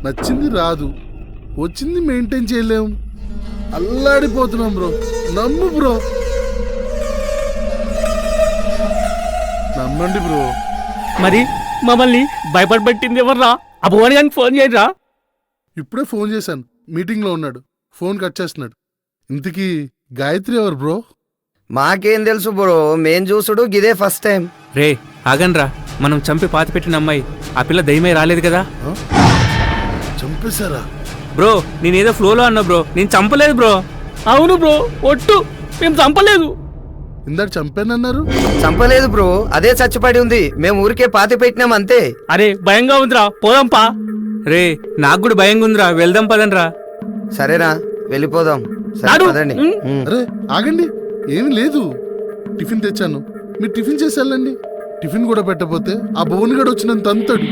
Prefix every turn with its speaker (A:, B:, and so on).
A: నచ్చింది రాదు, వచ్చింది మెయింటైన్ చేయలేం, అల్లాడిపోతున్నాం బ్రో. నమ్ము బ్రో, నమ్మండి బ్రో.
B: మరి మమ్మల్ని భయపడబట్టింది ఎవర్రా? ఆ భువన్ గారికి ఫోన్ చేయరా.
A: ఇప్పుడే ఫోన్ చేశాను, మీటింగ్లో ఉన్నాడు, ఫోన్ కట్ చేస్తున్నాడు. ఇంతకీ గాయత్రి ఎవరు బ్రో?
C: మాకేం తెలుసు బ్రో, మేం చూసుడు గిదే ఫస్ట్ టైం.
B: రే ఆగన్రా, మనం చంపి పాతి పెట్టిన అమ్మాయి ఆ పిల్ల దయ్యమై రాలేదు కదా?
A: చంపేశారా?
B: బ్రో నేనేదో ఫ్లోలో అన్నా బ్రో, నేను చంపలేదు బ్రో. అవును బ్రో, ఒట్టు మేము చంపలేదు.
A: ఇందాక చంపానన్నారు.
C: చంపలేదు బ్రో, అదే చచ్చిపడి ఉంది, మేము ఊరికే పాతి పెట్టినాం అంతే.
B: అరే భయంగా ఉందిరా, పోదాంపా. రే నాకు కూడా భయంగా ఉందిరా, వెళ్దాం పదండ్రా.
C: సరేనా, వెళ్ళిపోదాం. సరే
B: నాడు.
C: పదండి.
A: అరే ఆగండి, ఏమి లేదు, టిఫిన్ తెచ్చాను, మీరు టిఫిన్ చేసి వెళ్ళండి. టిఫిన్ కూడా పెట్టకపోతే ఆ భువన్ గడు వచ్చినంత అంతడు.